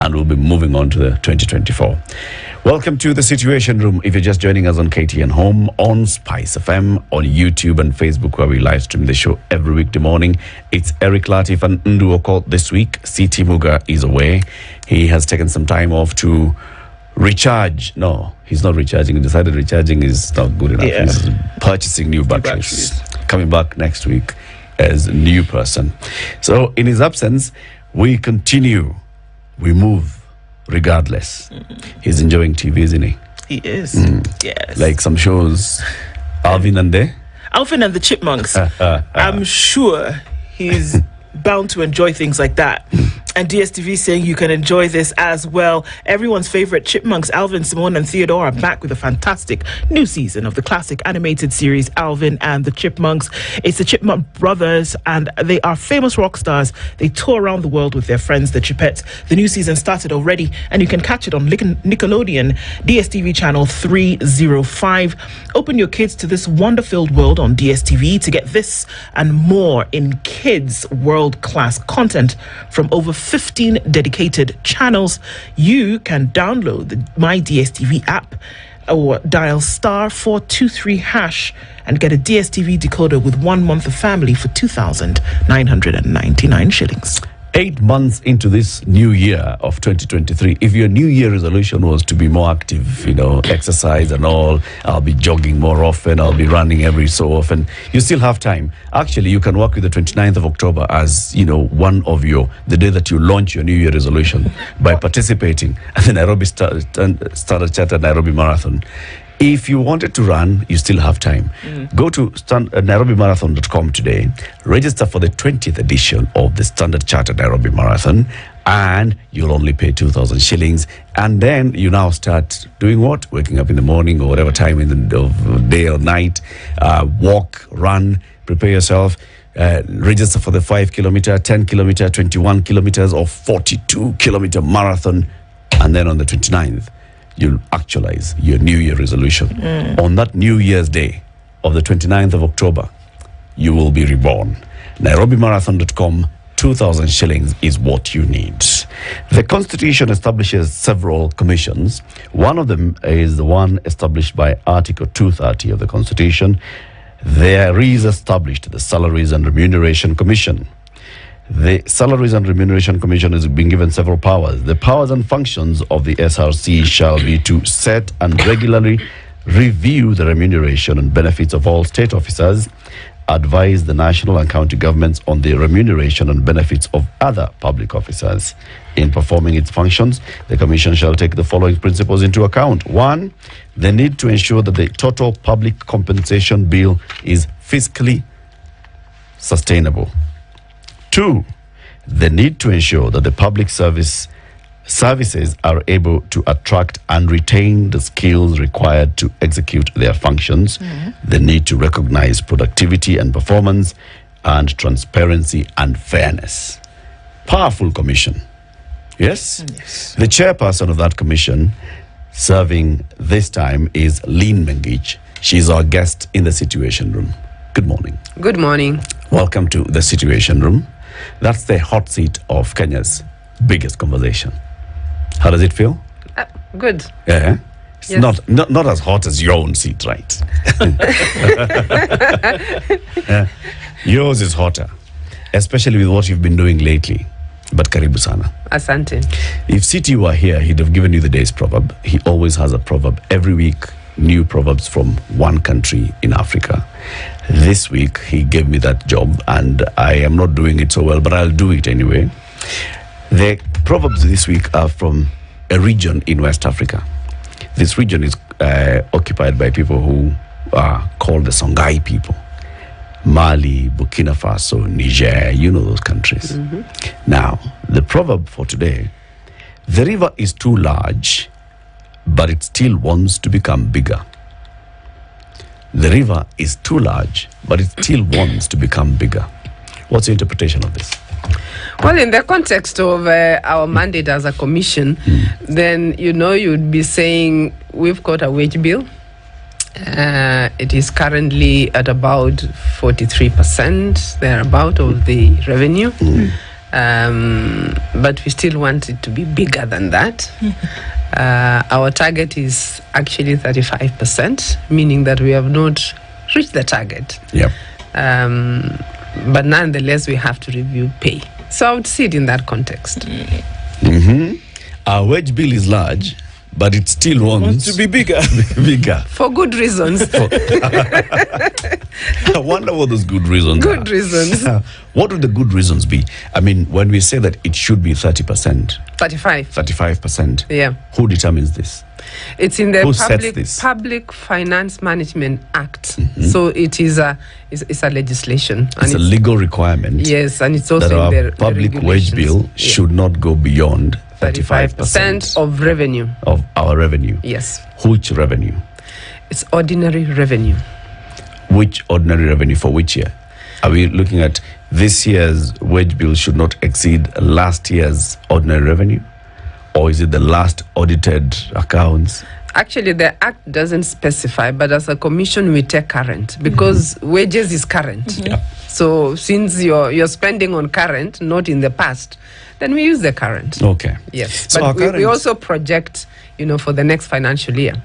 and we'll be moving on to the 2024. Welcome to the Situation Room. If you're just joining us on KTN Home, on Spice FM, on YouTube and Facebook, where we live stream the show every weekday morning. It's Eric Latif and Nduoko this week. CT Muga is away. He has taken some time off to recharge. No, he's not recharging. He decided recharging is not good enough. Yeah. He's purchasing new batteries. Coming back next week as a new person. So in his absence, we continue. We move regardless. He's enjoying TV, isn't he? He is. Yes. Like some shows, Alvin and the Chipmunks. I'm sure he's bound to enjoy things like that. And DSTV saying you can enjoy this as well. Everyone's favorite chipmunks, Alvin, Simone, and Theodore, are back with a fantastic new season of the classic animated series Alvin and the Chipmunks. It's the Chipmunk brothers, and they are famous rock stars. They tour around the world with their friends, the Chipettes. The new season started already, and you can catch it on Nickelodeon, DSTV channel 305. Open your kids to this wonder-filled world on DSTV to get this and more in kids' world-class content from over 15 dedicated channels. You can download the My DSTV app or dial star 423 hash and get a DSTV decoder with 1 month of family for 2,999 shillings. 8 months into this new year of 2023, if your new year resolution was to be more active, exercise and all, I'll be jogging more often, I'll be running every so often, you still have time. Actually, you can work with the 29th of October as, one of the day that you launch your new year resolution by participating at the Nairobi Standard Chartered Nairobi Marathon. If you wanted to run, you still have time. Go to nairobimarathon.com today, register for the 20th edition of the Standard Chartered Nairobi Marathon, and you'll only pay 2,000 shillings. And then you now start doing what? Waking up in the morning or whatever time in the day or night, walk, run, prepare yourself. Register for the 5 kilometer, 10 kilometer, 21 kilometers, or 42 kilometer marathon. And then on the 29th, you'll actualize your New Year resolution. On that New Year's Day of the 29th of October, you will be reborn. NairobiMarathon.com, 2,000 shillings is what you need. The Constitution establishes several commissions. One of them is the one established by Article 230 of the Constitution. There is established the Salaries and Remuneration Commission. The Salaries and Remuneration Commission has been given several powers. The powers and functions of the SRC shall be to set and regularly review the remuneration and benefits of all state officers, advise the national and county governments on the remuneration and benefits of other public officers. In performing its functions, the Commission shall take the following principles into account. 1, the need to ensure that the total public compensation bill is fiscally sustainable. 2, the need to ensure that the public services are able to attract and retain the skills required to execute their functions. The need to recognize productivity and performance, and transparency and fairness. Powerful commission. Yes? Yes. The chairperson of that commission, serving this time, is Lynn Mengich. She's our guest in the Situation Room. Good morning. Good morning. Welcome to the Situation Room. That's the hot seat of Kenya's biggest conversation. How does it feel? Good. Yeah. It's Yes. not as hot as your own seat, right? Yours is hotter, especially with what you've been doing lately. But karibu sana. Asante. If CT were here, he'd have given you the day's proverb. He always has a proverb every week, new proverbs from one country in Africa. This week, he gave me that job, and I am not doing it so well, but I'll do it anyway. The proverbs this week are from a region in West Africa. This region is occupied by people who are called the Songhai people. Mali, Burkina Faso, Niger, those countries. Now, the proverb for today: the river is too large, but it still wants to become bigger. The river is too large, but it still wants to become bigger. What's your interpretation of this? Well, in the context of our mandate as a commission, then, you'd be saying we've got a wage bill. It is currently at about 43%, thereabout, of the revenue. But we still want it to be bigger than that. Our target is actually 35%, meaning that we have not reached the target. Yep. But nonetheless, we have to review pay. So I would see it in that context. Our wage bill is large, but it still wants to be bigger. bigger. For good reasons. I wonder what those good reasons are. Good reasons. What would the good reasons be? I mean, when we say that it should be 30%, 35%, Yeah. who determines this? It's in the Who sets this? Public Finance Management Act. So it is it's a legislation. It's a legal requirement. Yes, and it's also that our in the public wage bill should not go beyond 35% of revenue. of our revenue. Yes. Which revenue? It's ordinary revenue. Which ordinary revenue for which year? Are we looking at this year's wage bill should not exceed last year's ordinary revenue? Or is it the last audited accounts? Actually, the Act doesn't specify, but as a commission, we take current because wages is current. Yeah. So since you're spending on current, not in the past, then we use the current. Okay. Yes. So our But we current- also project, for the next financial year.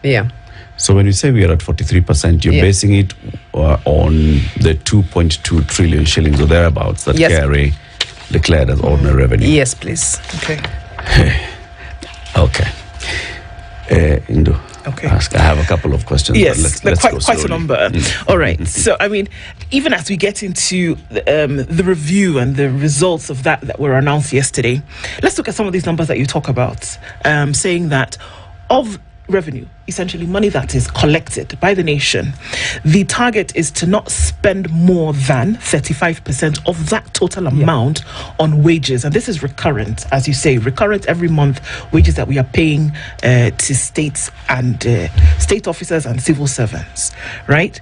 Yeah. So when you say we are at 43%, you're Yeah. basing it on the 2.2 trillion shillings or thereabouts that Yes. KRA declared as ordinary revenue. Yes, please. Okay. Okay. Indo. Okay. I have a couple of questions. Yes, but let's go quite a slowly. number. All right. So, I mean, even as we get into the review and the results of that were announced yesterday, let's look at some of these numbers that you talk about, saying that of revenue, essentially money that is collected by the nation, the target is to not spend more than 35% of that total amount on wages. And this is recurrent, as you say, recurrent every month, wages that we are paying to states and state officers and civil servants, right?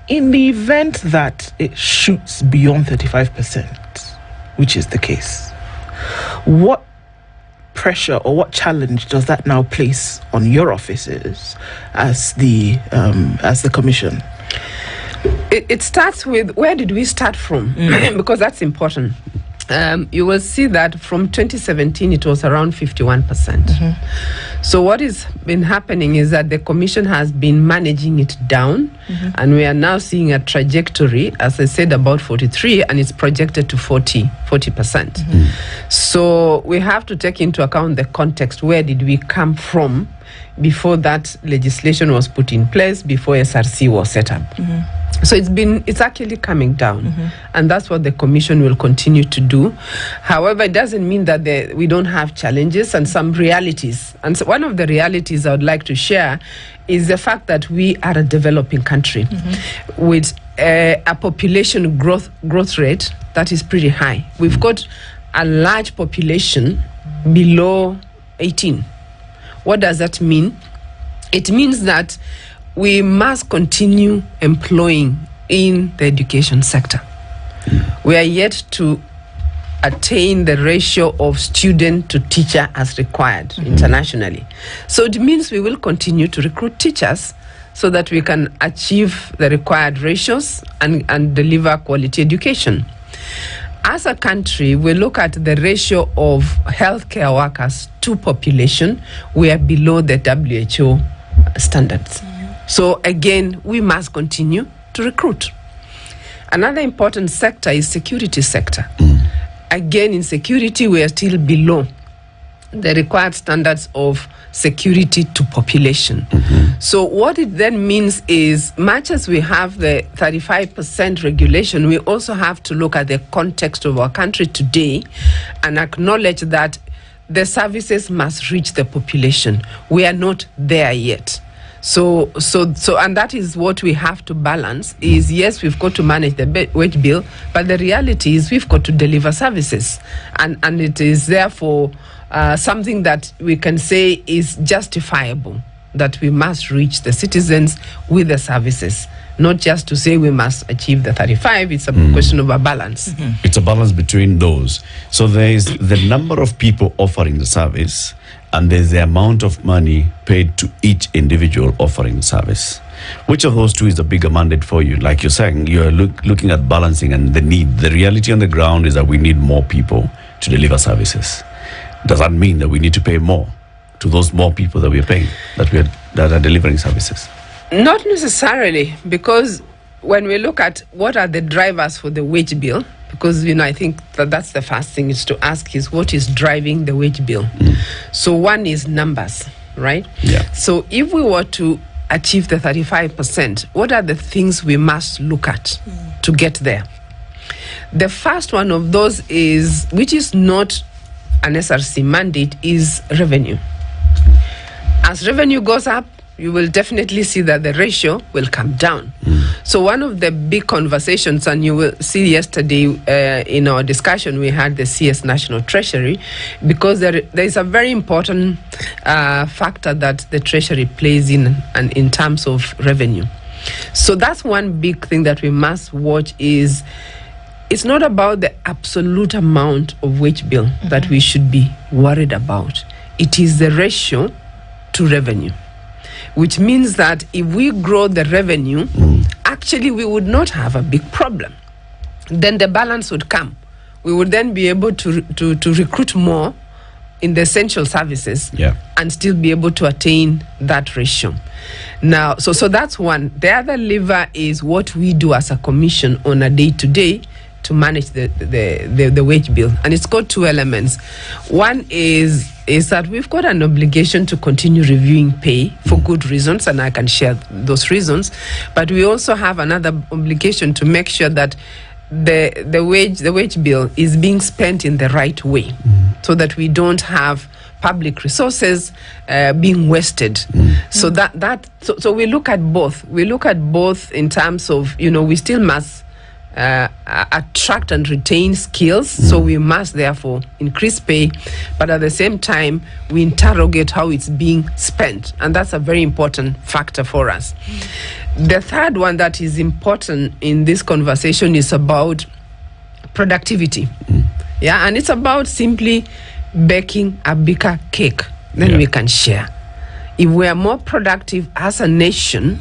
In the event that it shoots beyond 35%, which is the case, what pressure or what challenge does that now place on your offices as the commission? It starts with where did we start from? Because that's important. You will see that from 2017 it was around 51%. So what has been happening is that the commission has been managing it down, and we are now seeing a trajectory, as I said, about 43, and it's projected to 40%. So we have to take into account the context. Where did we come from before that legislation was put in place, before SRC was set up? So it's actually coming down, and that's what the commission will continue to do. However, it doesn't mean that we don't have challenges and some realities. And so one of the realities I would like to share is the fact that we are a developing country with a population growth rate that is pretty high. We've got a large population below 18. What does that mean? It means that we must continue employing in the education sector. We are yet to attain the ratio of student to teacher as required internationally. So it means we will continue to recruit teachers so that we can achieve the required ratios and deliver quality education. As a country, we look at the ratio of healthcare workers to population. We are below the WHO standards. So again, we must continue to recruit. Another important sector is security sector. Again, in security, we are still below the required standards of security to population. So what it then means is, much as we have the 35% regulation, we also have to look at the context of our country today and acknowledge that the services must reach the population. We are not there yet. So, and that is what we have to balance is, yes, we've got to manage the wage bill, but the reality is we've got to deliver services. And it is therefore something that we can say is justifiable, that we must reach the citizens with the services. not just to say we must achieve the 35. It's a question of a balance. It's a balance between those. So there is the number of people offering the service, and there's the amount of money paid to each individual offering the service. Which of those two is a bigger mandate for you? Like you're saying, you're looking at balancing and the need. The reality on the ground is that we need more people to deliver services. Does that mean that we need to pay more to those more people that we're paying, that are delivering services? Not necessarily, because when we look at what are the drivers for the wage bill, because I think that's the first thing is to ask is what is driving the wage bill. So one is numbers, right? Yeah. So if we were to achieve the 35%, what are the things we must look at to get there? The first one of those is, which is not an SRC mandate, is revenue. As revenue goes up, you will definitely see that the ratio will come down. So one of the big conversations, and you will see yesterday in our discussion, we had the CS National Treasury, because there is a very important factor that the Treasury plays in terms of revenue. So that's one big thing that we must watch is, it's not about the absolute amount of wage bill that we should be worried about. It is the ratio to revenue, which means that if we grow the revenue, actually we would not have a big problem. Then the balance would come. We would then be able to recruit more in the essential services and still be able to attain that ratio. Now, so that's one. The other lever is what we do as a commission on a day-to-day to manage the wage bill. And it's got two elements. One is that we've got an obligation to continue reviewing pay for good reasons, and I can share those reasons. But we also have another obligation to make sure that the wage bill is being spent in the right way, so that we don't have public resources being wasted. So so we look at both. We look at both in terms of, we still must attract and retain skills, so we must therefore increase pay, but at the same time we interrogate how it's being spent, and that's a very important factor for us. The third one that is important in this conversation is about productivity. And it's about simply baking a bigger cake than we can share. If we are more productive as a nation,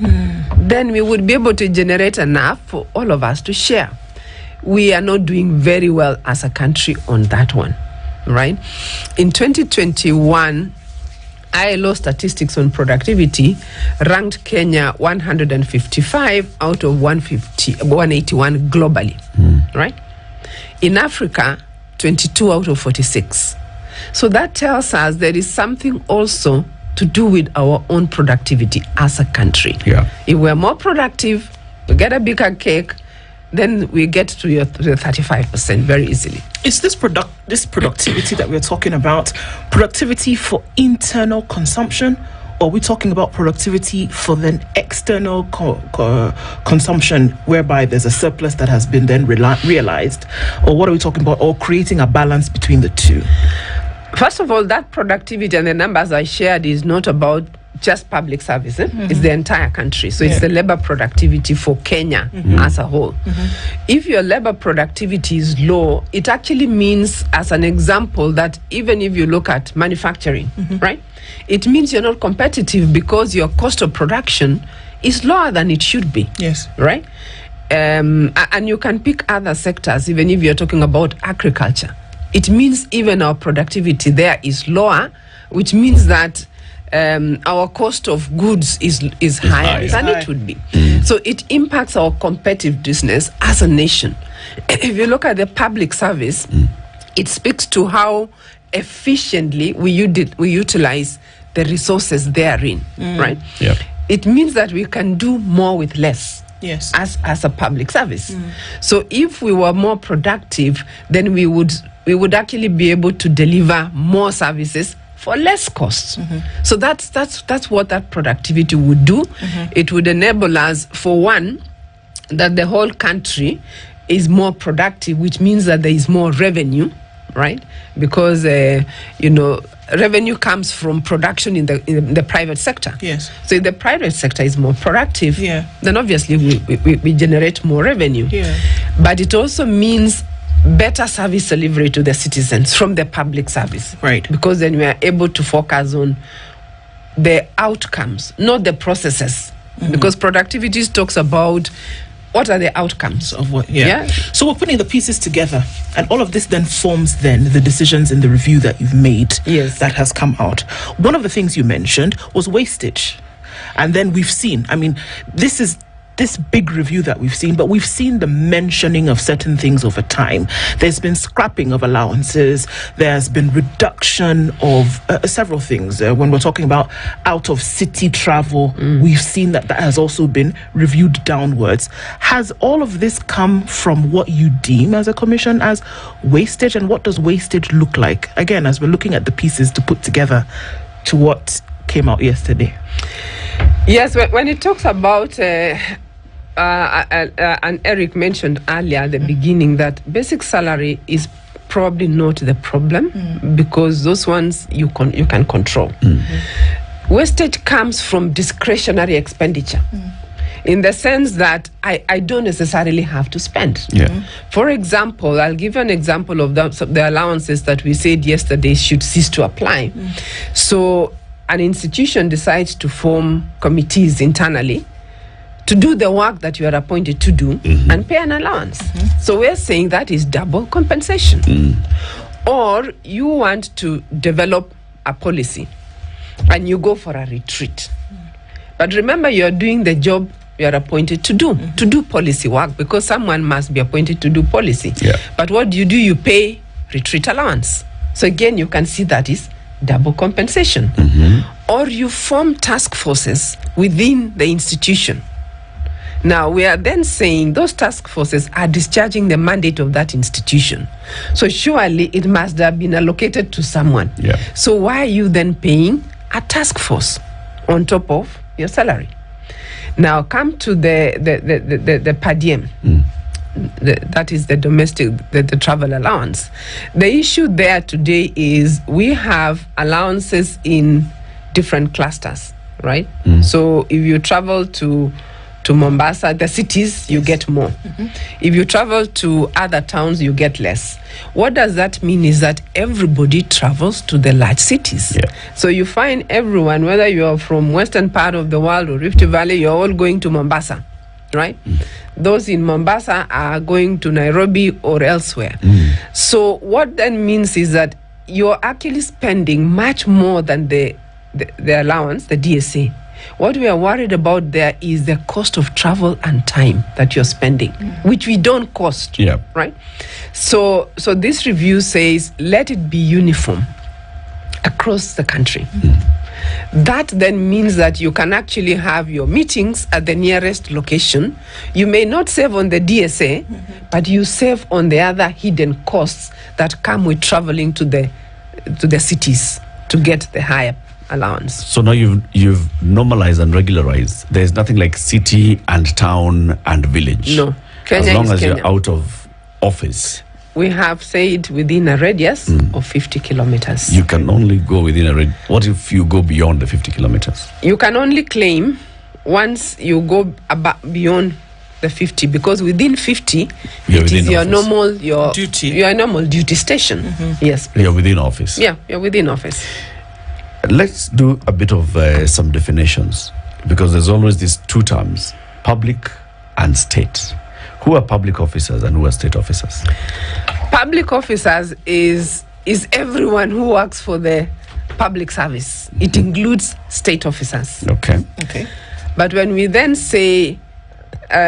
then we would be able to generate enough for all of us to share. We are not doing very well as a country on that one, right? In 2021, ILO statistics on productivity ranked Kenya 155 out of 181 globally, right? In Africa, 22 out of 46. So that tells us there is something also to do with our own productivity as a country. If we're more productive, we get a bigger cake, then we get to the 35% very easily. Is this productivity that we're talking about productivity for internal consumption, or are we talking about productivity for the external consumption, whereby there's a surplus that has been then realized? Or what are we talking about? Or creating a balance between the two? First of all, that productivity and the numbers I shared is not about just public services. It's the entire country. So it's the labor productivity for Kenya as a whole. If your labor productivity is low, it actually means, as an example, that even if you look at manufacturing, right, it means you're not competitive because your cost of production is lower than it should be. Right? And you can pick other sectors, even if you're talking about agriculture. It means even our productivity there is lower, which means that our cost of goods is higher than it would be. So it impacts our competitiveness as a nation. If you look at the public service, it speaks to how efficiently we utilize the resources therein, right? It means that we can do more with less. As a public service. So if we were more productive, then we would actually be able to deliver more services for less costs. So that's what that productivity would do. It would enable us, for one, that the whole country is more productive, which means that there is more revenue, right? Because, revenue comes from production in the private sector. Yes. So if the private sector is more productive, Yeah. then obviously we generate more revenue. Yeah. But it also means better service delivery to the citizens from the public service. Right. Because then we are able to focus on the outcomes, not the processes. Because productivity talks about what are the outcomes Of what? Yeah. So we're putting the pieces together, and all of this then forms the decisions in the review that you've made. Yes. That has come out. One of the things you mentioned was wastage, and then we've seen. I mean, this is this big review that we've seen, but we've seen the mentioning of certain things over time. There's been scrapping of allowances. There's been reduction of several things. When we're talking about out of city travel, we've seen that has also been reviewed downwards. Has all of this come from what you deem as a commission as wastage, and what does wastage look like? Again, as we're looking at the pieces to put together to what came out yesterday. Yes, when it talks about, and Eric mentioned earlier at the beginning that basic salary is probably not the problem because those ones you can control. Wastage comes from discretionary expenditure. In the sense that I don't necessarily have to spend. Yeah. For example, I'll give you an example of the allowances that we said yesterday should cease to apply. So an institution decides to form committees internally to do the work that you are appointed to do and pay an allowance. So we're saying that is double compensation. Or you want to develop a policy and you go for a retreat. But remember, you're doing the job you are appointed to do policy work, because someone must be appointed to do policy. Yeah. But what do? You pay retreat allowance. So again, you can see that is double compensation. Or you form task forces within the institution. Now, we are then saying those task forces are discharging the mandate of that institution. So surely it must have been allocated to someone. Yeah. So why are you then paying a task force on top of your salary? Now come to the per diem. That is the domestic, the travel allowance. The issue there today is we have allowances in different clusters, right? So if you travel to Mombasa, the cities, you get more. If you travel to other towns, you get less. What does that mean is that everybody travels to the large cities. Yeah. So you find everyone, whether you are from western part of the world or Rift Valley, you're all going to Mombasa, right? Those in Mombasa are going to Nairobi or elsewhere. So what that means is that you're actually spending much more than the allowance, the DSA. What we are worried about there is the cost of travel and time that you're spending, which we don't cost, right? So this review says, let it be uniform across the country. That then means that you can actually have your meetings at the nearest location. You may not save on the DSA, but you save on the other hidden costs that come with traveling to the cities to get the higher allowance. So now you've normalized and regularized. There's nothing like city and town and village. No. Kenya as long is as Kenya. you're out of office, we have said within a radius of 50 kilometers. you can only go within a radius. What if you go beyond the 50 kilometers? You can only claim once you go beyond the 50, because within 50 You're it within is your office. normal Duty. your normal duty station. Yes, please. You're within office. Yeah, you're within office. Let's do a bit of some definitions, because there's always these two terms, public and state. Who are public officers and who are state officers? Public officers is everyone who works for the public service. It includes state officers. Okay. Okay. But when we then say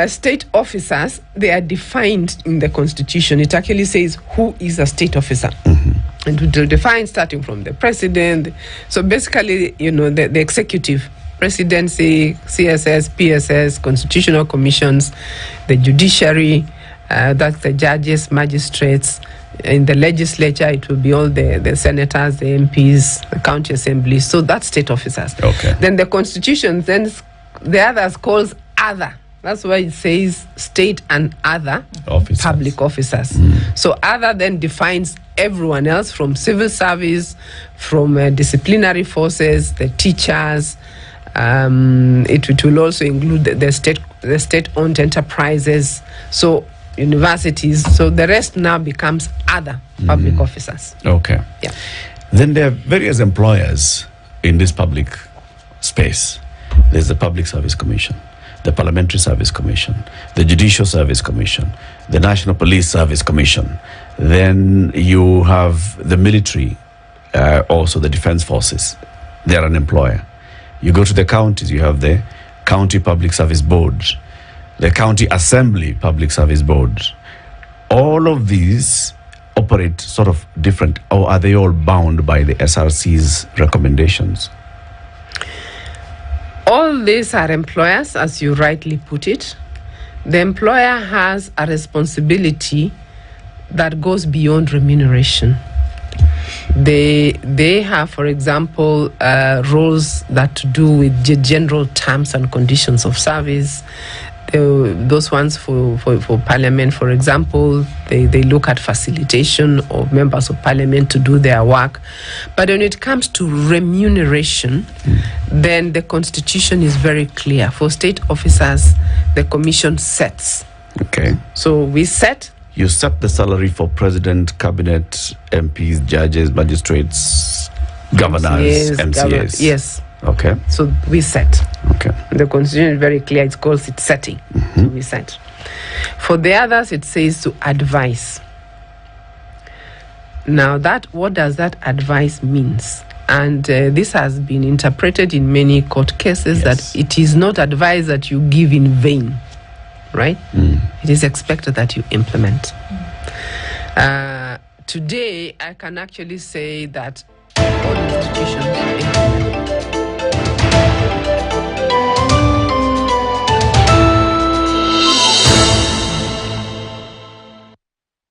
state officers, they are defined in the Constitution. It actually says who is a state officer. And it will define starting from the president. So basically, the executive, presidency, CSS, PSS, constitutional commissions, the judiciary, that's the judges, magistrates. In the legislature, it will be all the senators, the MPs, the county assemblies. So that's state officers. Okay. Then the Constitution, then the others calls other That's why it says state and other Officers. public officers. So other then defines everyone else, from civil service, from disciplinary forces, the teachers. It will also include the state-owned enterprises, so universities. So the rest now becomes other public officers. Okay. Yeah. Then there are various employers in this public space. There's the Public Service Commission, the Parliamentary Service Commission, the Judicial Service Commission, the National Police Service Commission. Then you have the military, also the Defense Forces. They're an employer. You go to the counties, you have the County Public Service Board, the County Assembly Public Service Board. All of these operate sort of different, or are they all bound by the SRC's recommendations? All these are employers, as you rightly put it. The employer has a responsibility that goes beyond remuneration. They have, for example, roles that to do with general terms and conditions of service. Those ones for Parliament, for example, they look at facilitation of members of Parliament to do their work. But when it comes to remuneration, then the Constitution is very clear. For state officers, the Commission sets. Okay. So we set. You set the salary for president, cabinet, MPs, judges, magistrates, governors, MCAs. Yes. Okay. So we set. Okay. The Constitution is very clear. It calls it setting. So we set. For the others, it says to advise. Now, what does that advice means? And this has been interpreted in many court cases that it is not advice that you give in vain, right? It is expected that you implement. Today, I can actually say that